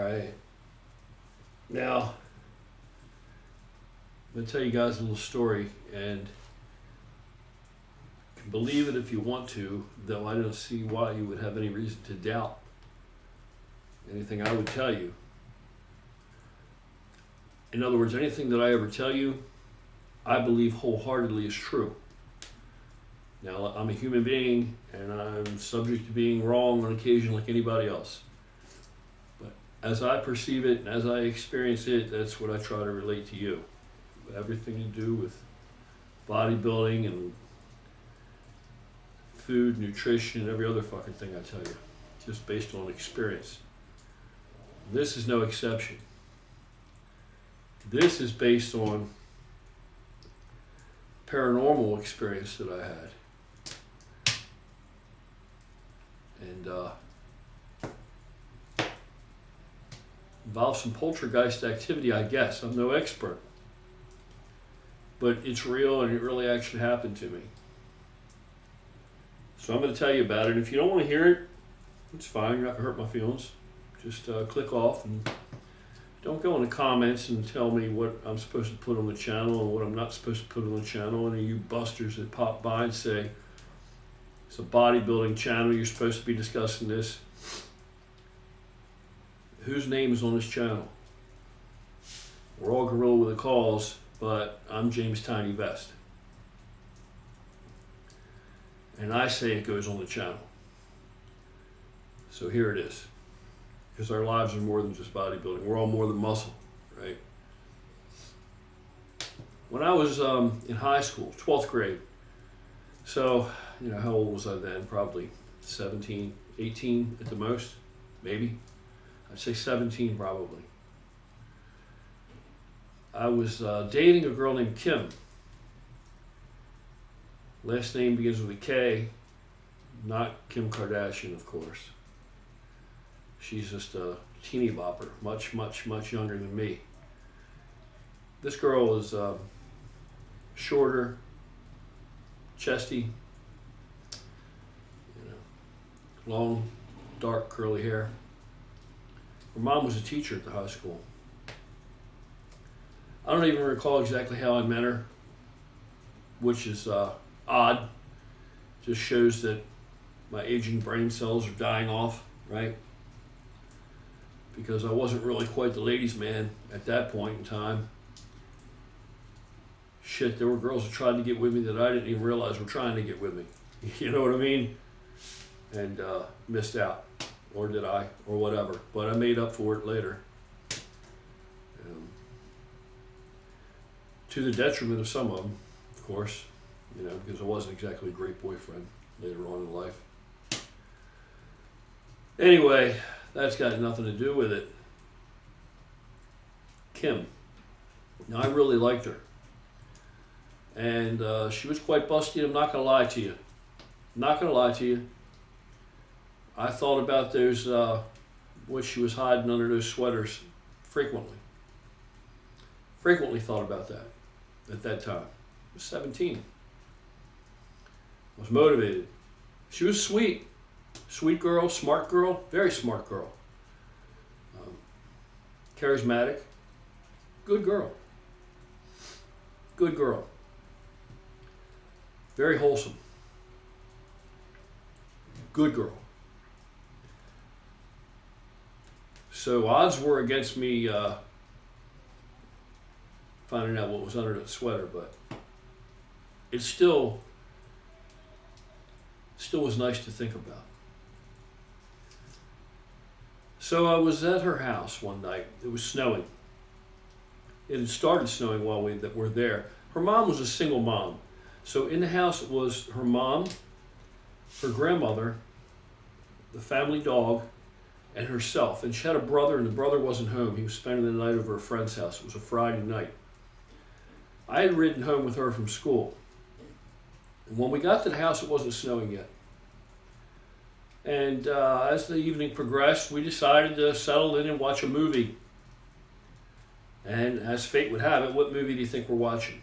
right. Now, I'm going to tell you guys a little story, and you can believe it if you want to, though I don't see why you would have any reason to doubt anything I would tell you. In other words, anything that I ever tell you, I believe wholeheartedly is true. Now, I'm a human being, and I'm subject to being wrong on occasion like anybody else. But as I perceive it and as I experience it, that's what I try to relate to you. Everything to do with bodybuilding and food, nutrition, and every other fucking thing I tell you, just based on experience. This is no exception. This is based on paranormal experience that I had. And involves some poltergeist activity, I guess. I'm no expert. But it's real and it really actually happened to me. So I'm going to tell you about it. If you don't want to hear it, it's fine. You're not going to hurt my feelings. Just click off and don't go in the comments and tell me what I'm supposed to put on the channel and what I'm not supposed to put on the channel. Any of you busters that pop by and say, it's a bodybuilding channel, you're supposed to be discussing this. Whose name is on this channel? We're all gorilla with a cause, but I'm James Tiny Vest. And I say it goes on the channel. So here it is. Because our lives are more than just bodybuilding. We're all more than muscle, right? When I was in high school, 12th grade, so, how old was I then? Probably 17, 18 at the most, maybe. I'd say 17 probably. I was dating a girl named Kim. Last name begins with a K, not Kim Kardashian, of course. She's just a teeny bopper, much, much, much younger than me. This girl was shorter, chesty, long, dark, curly hair. Her mom was a teacher at the high school. I don't even recall exactly how I met her, which is odd. Just shows that my aging brain cells are dying off, right? Because I wasn't really quite the ladies' man at that point in time. Shit, there were girls that tried to get with me that I didn't even realize were trying to get with me. You know what I mean? And missed out. Or did I? Or whatever. But I made up for it later. To the detriment of some of them, of course. Because I wasn't exactly a great boyfriend later on in life. Anyway, that's got nothing to do with it. Kim. Now, I really liked her. And she was quite busty, I'm not going to lie to you. Not going to lie to you. I thought about those, what she was hiding under those sweaters frequently. Frequently thought about that at that time. I was 17. I was motivated. She was sweet. Sweet girl, smart girl, very smart girl. Charismatic. Good girl. Good girl. Very wholesome. Good girl. So odds were against me finding out what was under that sweater, but it still was nice to think about. So I was at her house one night. It was snowing. It had started snowing while we were there. Her mom was a single mom. So in the house it was her mom, her grandmother, the family dog, and herself. And she had a brother, and the brother wasn't home. He was spending the night over a friend's house. It was a Friday night. I had ridden home with her from school. And when we got to the house, it wasn't snowing yet. And as the evening progressed, we decided to settle in and watch a movie. And as fate would have it, what movie do you think we're watching?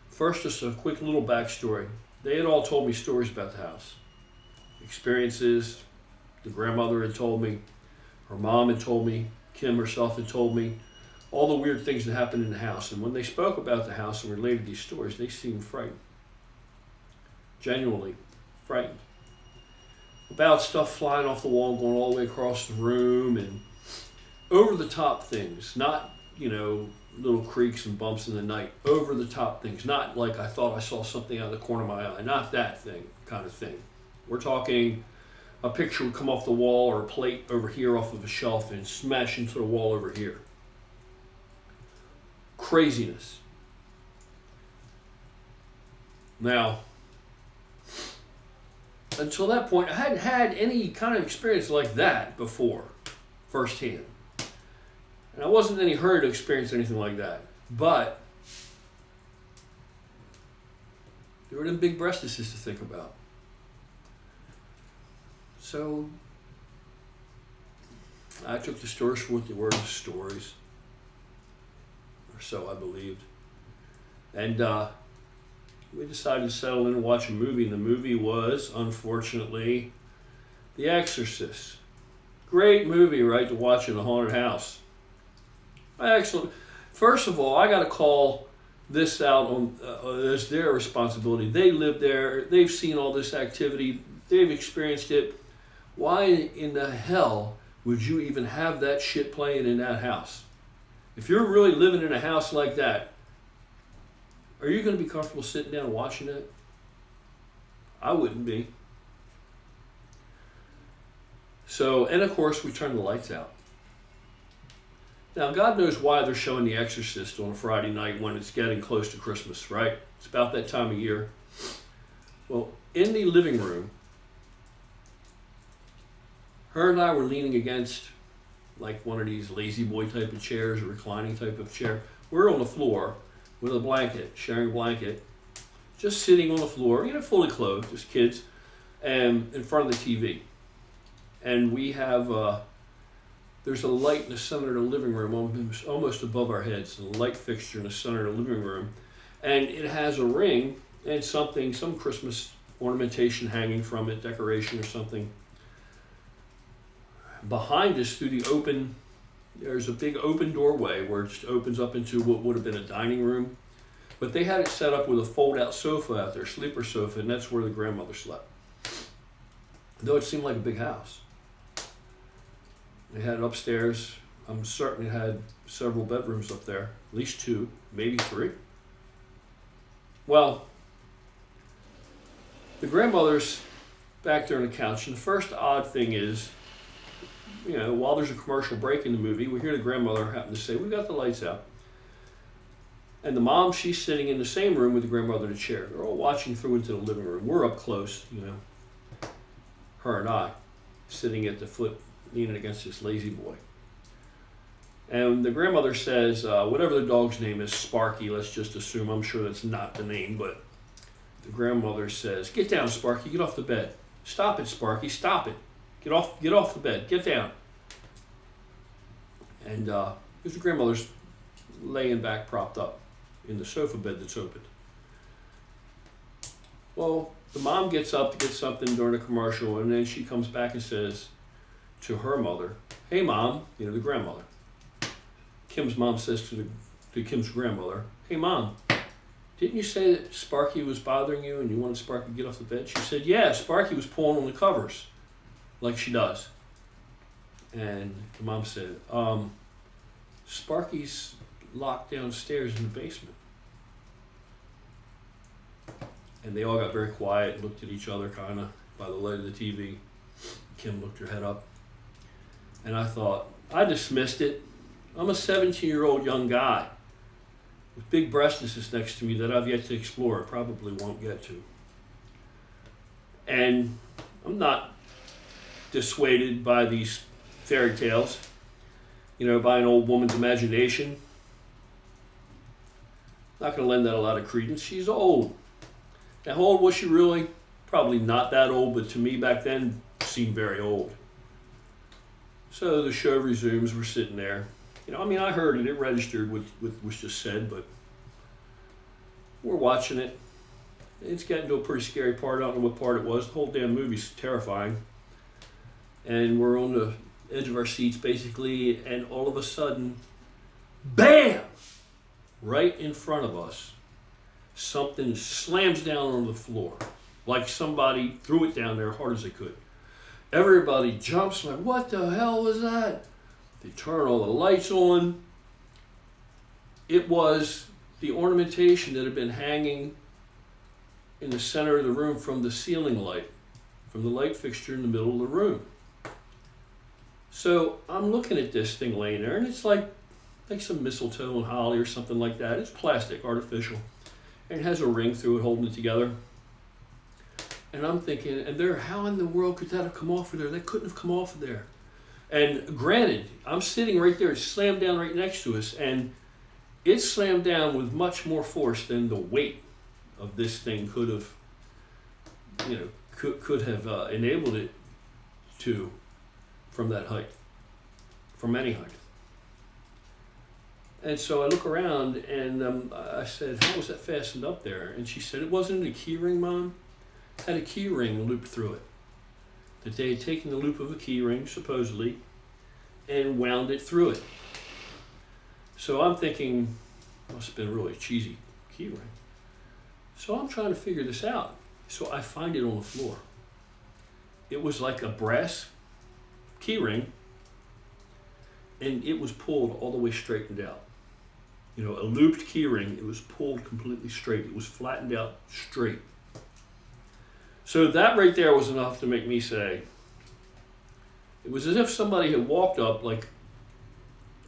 First, just a quick little backstory. They had all told me stories about the house. Experiences. The grandmother had told me. Her mom had told me, Kim herself had told me, all the weird things that happened in the house. And when they spoke about the house and related these stories, they seemed frightened. Genuinely frightened. About stuff flying off the wall, going all the way across the room, and over the top things, not, little creaks and bumps in the night, over the top things, not like I thought I saw something out of the corner of my eye, not that thing, kind of thing. We're talking a picture would come off the wall or a plate over here off of a shelf and smash into the wall over here. Craziness. Now, until that point, I hadn't had any kind of experience like that before, firsthand. And I wasn't in any hurry to experience anything like that. But there were them big breastises to think about. So I took the stories for what they were, the stories. Or so I believed. And we decided to settle in and watch a movie. And the movie was, unfortunately, The Exorcist. Great movie, right, to watch in a haunted house. Excellent. First of all, I got to call this out on as their responsibility. They live there. They've seen all this activity. They've experienced it. Why in the hell would you even have that shit playing in that house? If you're really living in a house like that, are you going to be comfortable sitting down and watching it? I wouldn't be. So, and of course, we turned the lights out. Now, God knows why they're showing The Exorcist on a Friday night when it's getting close to Christmas, right? It's about that time of year. Well, in the living room, her and I were leaning against like one of these lazy boy type of chairs, a reclining type of chair. We're on the floor with a blanket, sharing a blanket, just sitting on the floor, fully clothed, just kids, and in front of the TV. And we have... there's a light in the center of the living room, almost above our heads, a light fixture in the center of the living room. And it has a ring and some Christmas ornamentation hanging from it, decoration or something. Behind us, there's a big open doorway where it just opens up into what would have been a dining room. But they had it set up with a fold-out sofa out there, sleeper sofa, and that's where the grandmother slept. Though it seemed like a big house. They had it upstairs. I'm certain it had several bedrooms up there, at least 2, maybe 3. Well, the grandmother's back there on the couch, and the first odd thing is, while there's a commercial break in the movie, we hear the grandmother happen to say, "We got the lights out." And the mom, she's sitting in the same room with the grandmother in a chair. They're all watching through into the living room. We're up close, her and I, sitting at the foot, leaning against this lazy boy. And the grandmother says, whatever the dog's name is, Sparky, let's just assume, I'm sure that's not the name, but the grandmother says, "Get down, Sparky, get off the bed. Stop it, Sparky, stop it. Get off the bed, get down." And the grandmother's laying back, propped up in the sofa bed that's opened. Well, the mom gets up to get something during a commercial, and then she comes back and says to her mother, "Hey, Mom," the grandmother. Kim's mom says to Kim's grandmother, "Hey, Mom, didn't you say that Sparky was bothering you and you wanted Sparky to get off the bed?" She said, "Yeah, Sparky was pulling on the covers, like she does." And the mom said, "Sparky's locked downstairs in the basement." And they all got very quiet and looked at each other kind of by the light of the TV. Kim looked her head up. And I thought, I dismissed it. I'm a 17-year-old young guy with big breastises next to me that I've yet to explore. I probably won't get to. And I'm not dissuaded by these fairy tales, by an old woman's imagination. Not going to lend that a lot of credence. She's old. Now, how old was she really? Probably not that old, but to me back then seemed very old. So the show resumes. We're sitting there. I heard it. It registered with what was just said, but we're watching it. It's getting to a pretty scary part. I don't know what part it was. The whole damn movie's terrifying. And we're on the edge of our seats basically, and all of a sudden, bam! Right in front of us, something slams down on the floor, like somebody threw it down there hard as they could. Everybody jumps, like, what the hell was that? They turn all the lights on. It was the ornamentation that had been hanging in the center of the room from the ceiling light, from the light fixture in the middle of the room. So I'm looking at this thing laying there, and it's like some mistletoe and holly or something like that. It's plastic, artificial, and it has a ring through it holding it together. And I'm thinking, and there, how in the world could that have come off of there? That couldn't have come off of there. And granted, I'm sitting right there, it's slammed down right next to us, and it slammed down with much more force than the weight of this thing could have, could have enabled it to from that height, from any height. And so I look around and I said, how was that fastened up there? And she said, it wasn't a key ring, Mom. It had a key ring looped through it. That they had taken the loop of a key ring, supposedly, and wound it through it. So I'm thinking, must have been a really cheesy key ring. So I'm trying to figure this out. So I find it on the floor. It was like a brass key ring, and it was pulled all the way straightened out. A looped key ring, it was pulled completely straight. It was flattened out straight. So that right there was enough to make me say, it was as if somebody had walked up, like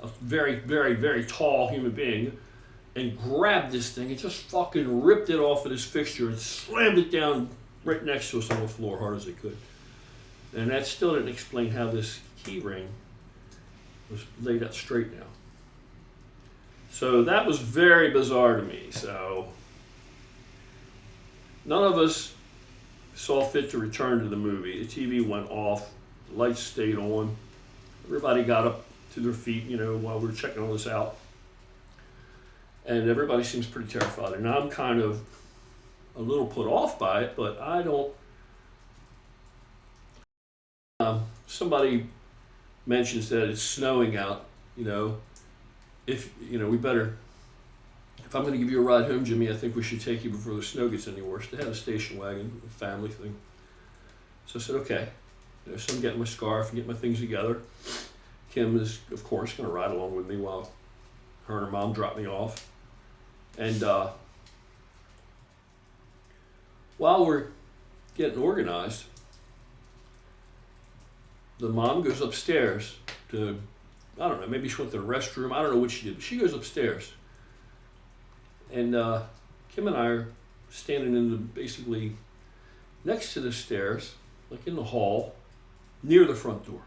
a very, very, very tall human being, and grabbed this thing and just fucking ripped it off of this fixture and slammed it down right next to us on the floor hard as they could. And that still didn't explain how this key ring was laid out straight now. So that was very bizarre to me. So none of us saw fit to return to the movie. The TV went off, the lights stayed on. Everybody got up to their feet, while we were checking all this out. And everybody seems pretty terrified. And I'm kind of a little put off by it, but I don't. Somebody mentions that it's snowing out, if, we better, if I'm going to give you a ride home, Jimmy, I think we should take you before the snow gets any worse. They had a station wagon, a family thing. So I said, okay. So I'm getting my scarf and getting my things together. Kim is, of course, going to ride along with me while her and her mom drop me off. And while we're getting organized, the mom goes upstairs to, I don't know, maybe she went to the restroom. I don't know what she did, but she goes upstairs. And Kim and I are standing in the, basically next to the stairs, like in the hall, near the front door.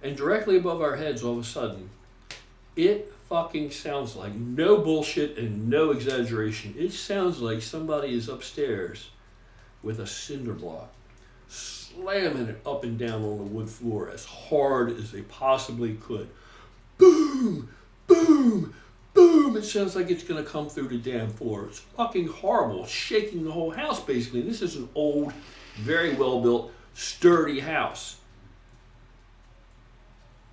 And directly above our heads, all of a sudden, it fucking sounds like, no bullshit and no exaggeration, it sounds like somebody is upstairs with a cinder block, slamming it up and down on the wood floor as hard as they possibly could. Boom, boom, boom. It sounds like it's going to come through the damn floor. It's fucking horrible. It's shaking the whole house, basically. And this is an old, very well-built, sturdy house.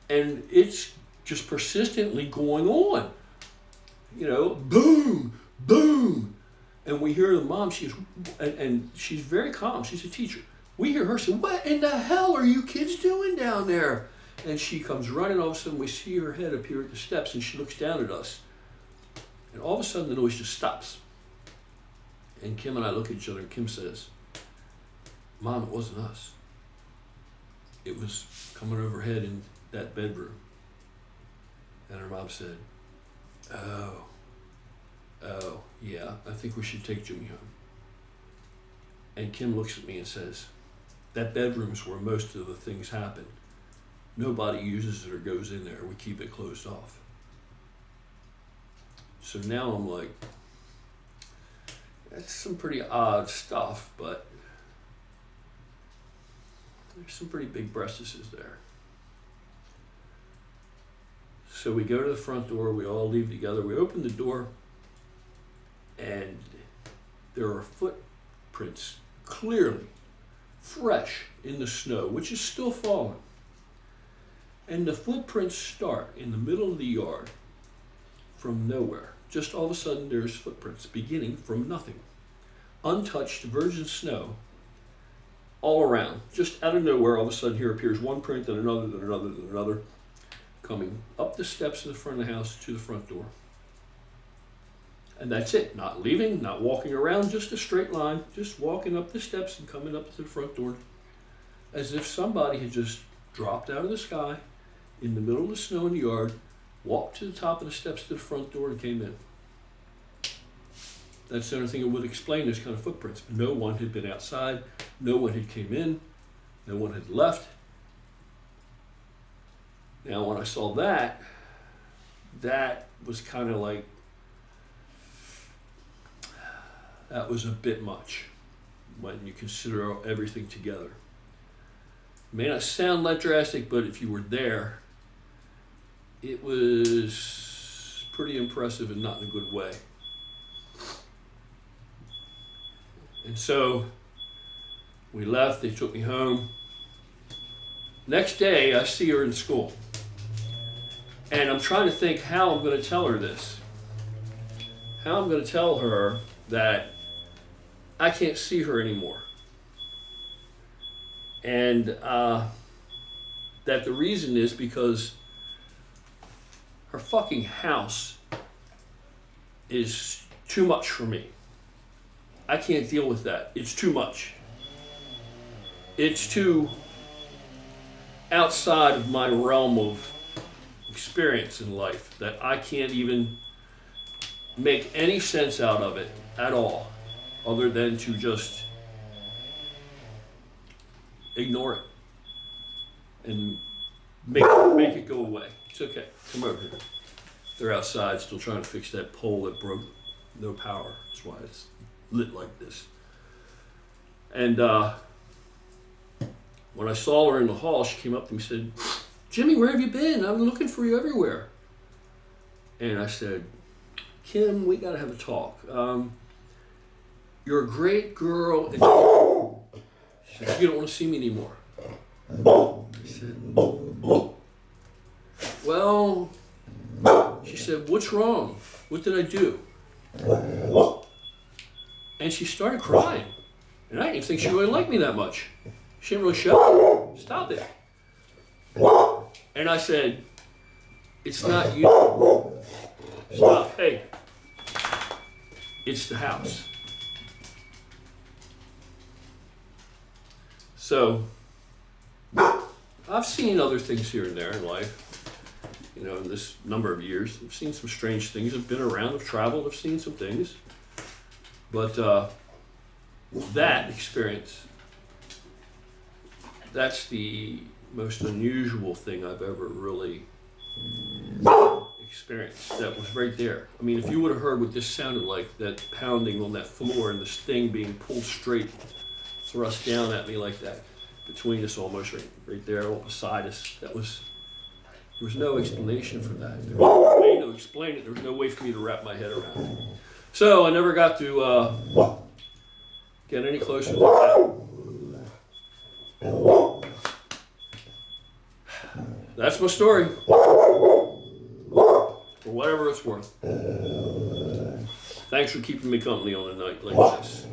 And it's just persistently going on. Boom, boom. And we hear the mom, and she's very calm. She's a teacher. We hear her say, what in the hell are you kids doing down there? And she comes running. All of a sudden, we see her head appear at the steps, and she looks down at us. And all of a sudden, the noise just stops. And Kim and I look at each other, and Kim says, Mom, it wasn't us. It was coming overhead in that bedroom. And her mom said, oh, yeah, I think we should take Jimmy home. And Kim looks at me and says, that bedroom is where most of the things happen. Nobody uses it or goes in there. We keep it closed off. So now I'm like, that's some pretty odd stuff, but there's some pretty big breastises there. So we go to the front door, we all leave together, we open the door, and there are footprints, clearly, fresh in the snow, which is still falling. And the footprints start in the middle of the yard from nowhere. Just all of a sudden there's footprints beginning from nothing. Untouched virgin snow all around. Just out of nowhere, all of a sudden here appears one print, then another, then another, then another, coming up the steps of the front of the house to the front door. And that's it. Not leaving, not walking around, just a straight line, just walking up the steps and coming up to the front door. As if somebody had just dropped out of the sky in the middle of the snow in the yard, walked to the top of the steps to the front door and came in. That's the only thing that would explain this kind of footprints. But no one had been outside, no one had came in, no one had left. Now when I saw that, that was kind of like, that was a bit much when you consider everything together. It may not sound that drastic, but if you were there, it was pretty impressive and not in a good way. And so we left, they took me home. Next day, I see her in school. And I'm trying to think how I'm going to tell her this. How I'm going to tell her that I can't see her anymore. And that the reason is because her fucking house is too much for me. I can't deal with that. It's too much. It's too outside of my realm of experience in life that I can't even make any sense out of it at all, other than to just ignore it and make it go away. It's okay. Come over here. They're outside still trying to fix that pole that broke. No power. That's why it's lit like this. And when I saw her in the hall, she came up to me and said, "Jimmy, where have you been? I'm looking for you everywhere." And I said, "Kim, we got to have a talk. You're a great girl." And she said, "You don't want to see me anymore." I said, "Well," she said, "what's wrong? What did I do?" And she started crying. And I didn't think she really liked me that much. She didn't really show it. Stop it. And I said, "It's not you." Stop. Hey. It's the house. So, I've seen other things here and there in life. You know, in this number of years, I've seen some strange things. I've been around, I've traveled, I've seen some things. But that experience, that's the most unusual thing I've ever really experienced. That was right there. I mean, if you would have heard what this sounded like, that pounding on that floor and this thing being pulled straight, thrust down at me like that, between us almost, right there, beside us, there was no explanation for that. There was no way to explain it. There was no way for me to wrap my head around it. So I never got to get any closer to that. That's my story. For whatever it's worth. Thanks for keeping me company on a night like this.